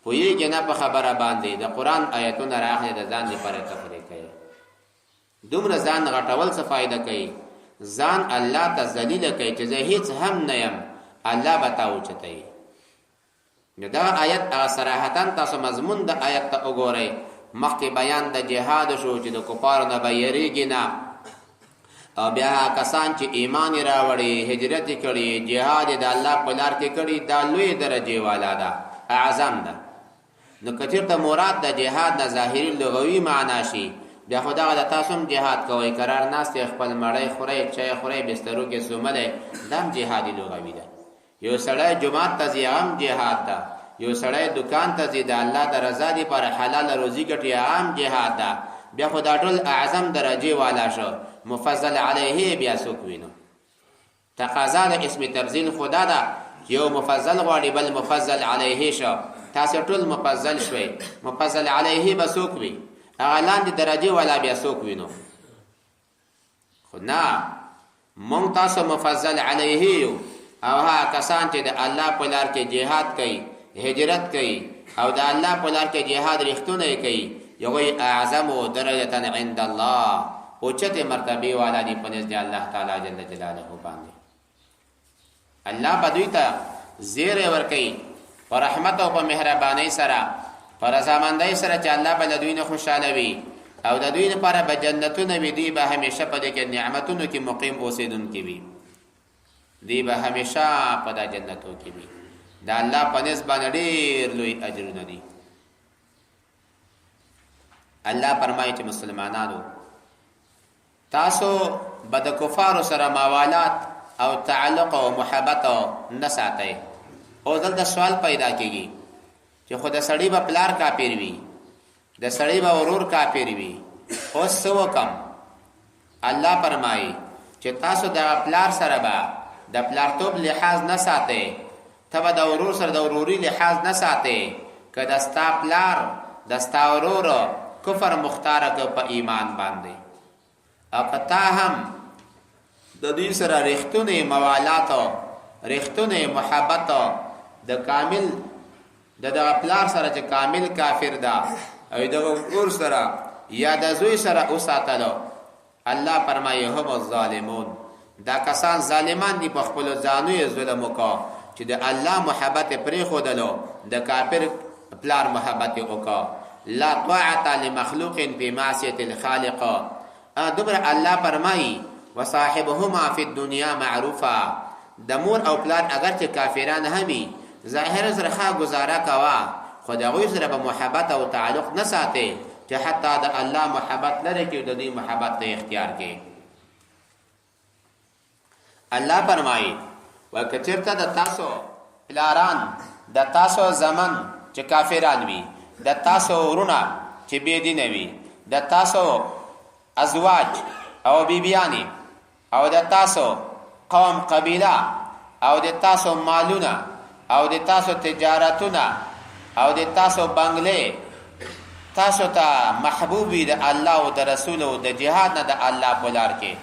پویږي نه په خبره باندې د قران آیتونه راغلي د ځان لپاره تفریح کوي. دومره ځان غټول څه فائدہ کوي؟ ځان الله ته ذلیل کوي چې زه هیڅ هم نه يم، الله بتاو چتای. دا آیت صراحتا تاسو مضمون د آیت ته وګورئ. مخکې بیان د جهاد شو چې د کفارو نه بیریږي نه، او بیا کسان چې ایمان راوړي، هجرت کړي، جهاد د الله په لار کې کړي، دا لوی درجه والا ده، اعظم ده. نو کچر د مراد د جهاد نه ظاهري لغوي معنا شي بیا خو دغه د تاسو هم جهاد کوئ، قرار ناست خپل مړی خورئ، چای خورئ، بسترو کې سوملی، دا هم جهادي لغوي ده. یو سړی جماعت ته ځي هم جهاد ده، یو سړی دکان ته ځي د الله د رضا دپاره حلاله روزي ګټي هم جهاد ده. بیا خو دا ټول اعظم درجې والا شو. مفضل علیه بیا څوک وینو؟ تقاضا د اسم تفضیل خدا ده، یو مفضل غواړي بل مفضل علیه شو، تاسو ټول مفضل شوي، مفضل علیه به څوک وي؟ هغه لاندې درجې والا بیا څوک وینو؟ خو نه، مونږ تاسو مفضل علیه یو، او هغه کسان چې د الله په لار کې جهاد کوي، هجرت کوي، او د الله په لار کې جهاد رښتونه کوي، یوی اعظم درجه عند الله، اوچته مرتبه والا دی په نزد الله تعالی جل جلاله باندې. الله بدوی ته زیر ورکي پر رحمت او په مهرباني سره، پر رضامندۍ سره چې الله بل دوی نه خوشاله وي او د دوی لپاره به جنتونه وي، دی به همیشه په دې کې نعمتونو کې مقیم اوسیدونکي وي، دی به همیشه په دا جنتو کې وي. دا الله په نسبت باندې ډېر لوی اجرونه دي. الله فرمایي چې مسلمانانو تاسو به د کفارو سره موالات او تعلق او محبت نه ساتئ. او دلته سوال پیدا کیږي چې خو د سړی به پلار کافر وي، د سړی به ورور کافر وي، اوس څه وکم؟ الله فرمایي چې تاسو د پلار سره به د پلارتوب لحاظ نه ساتئ، ته به د ورور سره د وروري لحاظ نه ساتئ. که د ستا پلار د ستا ورور کفر مختاره که په ایمان باندې، او که تا هم د دوی سره رښتونې موالات او رښتونې محبت د کامل د دغه پلار سره چې کامل کافر ده او دغه ورور سره یا د زوی سره وساتلو، الله فرمایي هم الظالمون، دا کسان ظالمان دي، په خپلو ځانو یې ظلم وکړه چې د الله محبت پرېښودلو، د کافر پلار محبت یې وکړه. لا طاعة لمخلوق في معصية الخالق. دوبره الله فرمایي وصاحبهما في الدنيا معروفا، د مور او پلار اگر چې کافران همي ظاهر سره ښه گزاره کوه، خو د هغوی سره په محبت او تعلق نه ساتئ چې حتی د الله محبت لري کې د دوی محبت ته اختیار کې. الله فرمایي وکه چېرته د تاسو پلاران د تاسو زمن چې کافران وي، د تاسو ورونه چې بېدینه وي، د تاسو ازواج او بیبیانی، او د تاسو قوم قبیله، او د تاسو مالونه، او د تاسو تجارتونه، او د تاسو بنگله تاسو ته محبوبي د الله او د رسول او د جهاد نه د الله په لار کې،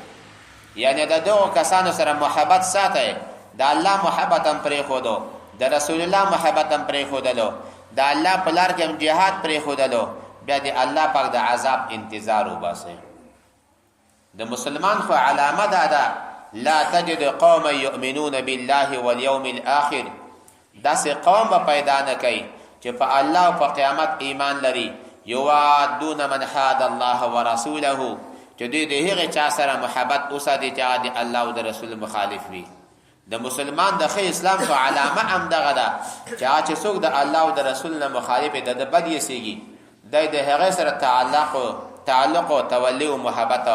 یعنی د دغو کسانو سره محبت ساتئ. د الله محبت هم پرېښودو، د رسول الله محبت هم پرېښودلو، د الله په لار کې هم جهاد پرېښودلو، بیا د الله پاک د عذاب انتظار وباسئ. د مسلمان خو علامه ده لا تجد قوم یؤمنون بالله واليوم الاخر، داسې قوم به پیدا نه کوي چې په الله او په قیامت ایمان لري. یوادون من حاد الله ورسوله، چې دوی د هغې چا سره محبت وساتي چې هغه د الله او د رسول مخالف وي. د مسلمان د ښه اسلام خو علامه هم دغه ده چې هغه چې څوک د الله او د رسول نه مخالف دی، د بد یېسېږي، دی د هغې سره تعلق او تولی او محبت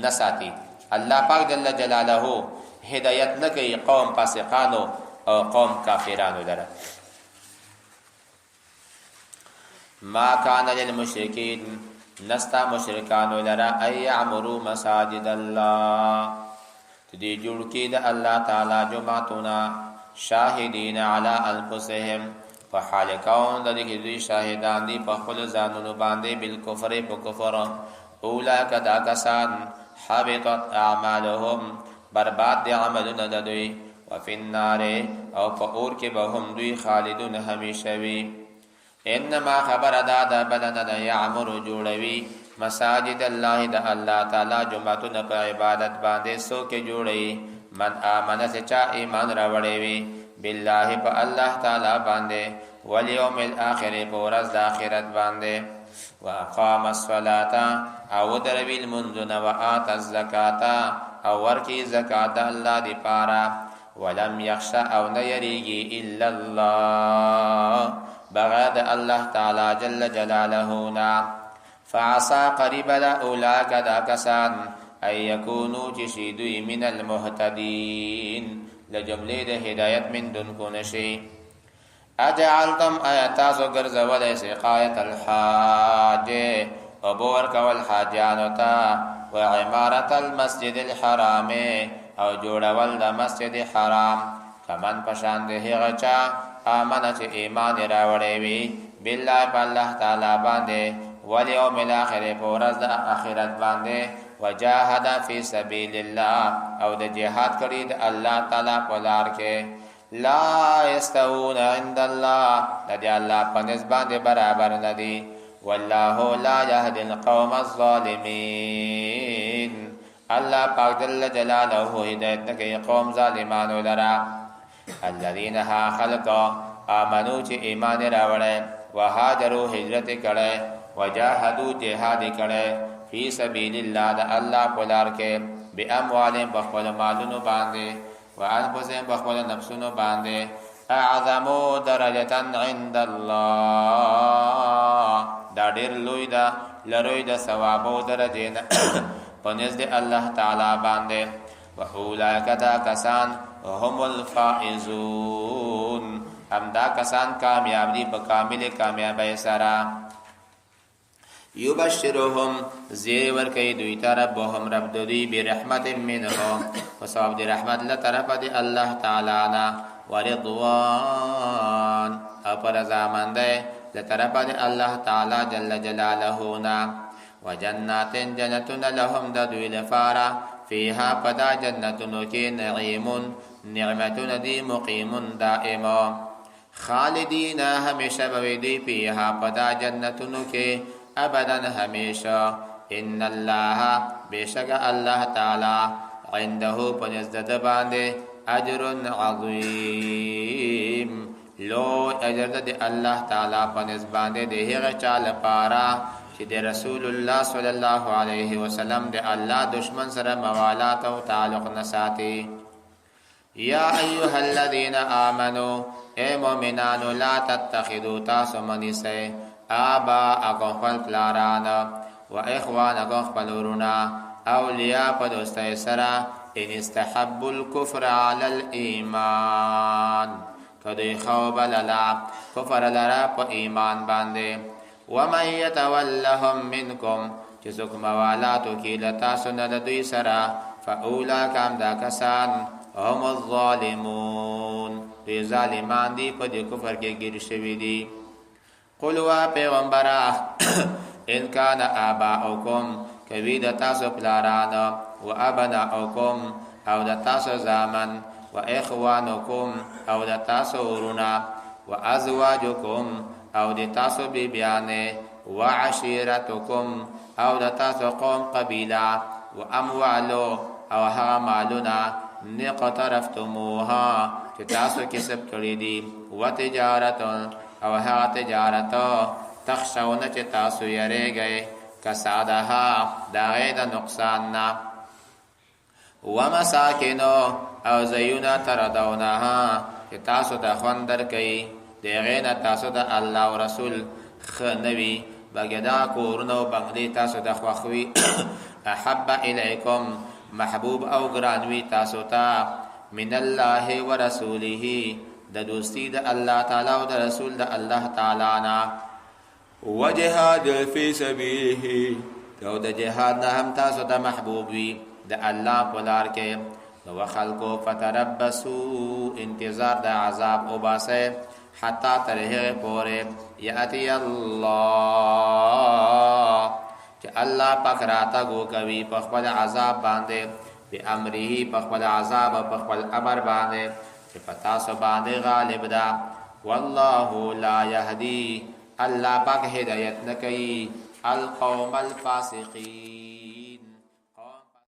نه ساتي. الله پاک جل جلاله هدایت نه کوي قوم فاسقانو او قوم کافرانو لره. ما کان للمشرکین، نستا مشرکانو لره ان یعمروا مساجد الله، تدی جوړ کی د الله تعالی جماعتونه، شاهدین علی انفسهم، په حال کون د دې دوی شاهدان دي په خپل ځانونو باندې بالکفر په کفر. اولئک دا کسان حبطت اعمالهم، برباد دي عملونه د دوی، وفي النار او په اور کې به هم دوی خالدون همیشه وي. انما خبر دا بلنه د یعمر جوړوي مساجد الله، د الله تعالی جمعتونه په عبادت باندې څوک جوړوي؟ من آمن چې چا ایمان راوړی وي بالله په الله تعالی باندې، والیوم الاخر په ورځ د آخرت باندې، واقام الصلاة او دروي المنځونه، وآت الزکاة او ورکی زکات الله دی پارا، ولم یخش او نه یریږي الا الله بغیر د الله تعالی جل جلاله نا، فعسى قریب دا اولاک دا کسان ای یکونو چشیدوی من المهتدین لجمله د هدایت من دن کو نشی اجعلتم آیتاسو گرزول سقایت الحاج وبور کول حاجانو تا وعمارت المسجد الحرام او جوړول د مسجد حرام کمن پشان ده غچا امنه چې ایمان راوړې وي بالله بالله تعالی باندې والیوم الاخر پورز د اخرت باندې وجاهد فی سبیل الله او د جهاد کړي د الله تعالی په لار کې لا یستوون عند الله د الله په نسبت باندې برابر ندي والله لا يهدي القوم الظالمين الله پاک جل جلاله هدایت کوي قوم ظالمانو لرا الذين ها خلقوا امنوا چې ایمان راوړل وهاجروا هجرت کړه وجاهدوا جهاد کړه فی سبیل الله د الله په لار کې باموالهم بخپل مالونو باندې وانفسهم بخپل نفسونو باندې اعظموا درجه عند الله دا ډیر لوی دا لروي د ثواب او درجه نه پنځ د الله تعالی باندې واولئک دا کسان هم الفائزون هم دا کسان کامیاب دي په کامل کامیابی سره یبشرهم زیر ورکی دوی ربهم رب دوی برحمت منه وصواب دی رحمت لطرف دی اللہ تعالی نا ورضوان اپر زامنده لطرف دی اللہ تعالی جل جلاله نا وجنات جنتن لهم دوی لفارا فیها پدا جنتنو کی نعیم نعمتن دی مقیم دائم خالدین ہمیشہ بویدی فیها پدا جنتنو کی ابدا ہمیشہ ان اللہ بیشک اللہ تعالی عنده پنزدد باندے اجر عظیم لو اجر دی اللہ تعالی پنز باندے دے غچال پارا چې د رسول الله صلی الله علیه وسلم د الله دشمن سره موالات او تعلق نساتی یا ایها الذین آمنوا اے مومنانو لا تتخذوا تاسو منیسه آباءکم خپل پلارانا و اخوانکم خپل ورونا اولیاء په دوستۍ سره ان استحبوا الكفر على الايمان کدی خو بللا کفر لرا په ایمان باندې ومن يتولهم منكم چې څوک موالاتو کې لتا سن د دوی سره فاولئک هم دا کسان هم الظالمون دوی ظالمان دي په دې کفر کې ګیر شوي دي قلوا پیغمبرا ان کان آباؤکم کوي د تاسو پلارانا و ابناؤکم او د تاسو زامن و اخوانکم او د تاسو ورونا و ازواجکم او د تاسو بیبیانه و عشیرتکم او د تاسو قوم قبیله و اموالو او هغه مالونه نقترفتموها چې تاسو کسب کړی دي و تجارت او هغه تجارت تخشون چې تاسو یریږئ کسادها دا غید نقصان نا ومساکنو او زیونا تردونها چې تاسو د خوندر کئی دیغین تاسو د الله و رسول خنوی بگدا کورنو بغلی تاسو د خوخوی احب الیکم محبوب او گرانوی تاسو تا من الله و رسوله د دوستی د الله تعالی او د رسول د الله تعالی نا وجهاد فی سبیله او د جهاد نه هم تاسو د محبوب وی د الله په لار کې نو خلقو فتربصوا انتظار د عذاب او باسه حتا ترهه پوره یاتی الله چې الله پاک راته گو کوي په خپل عذاب باندې به امره په خپل عذاب په خپل امر باندې چې پتا سو باندې غالب ده والله لا يهدي الله پاک هدایت نکي القوم الفاسقين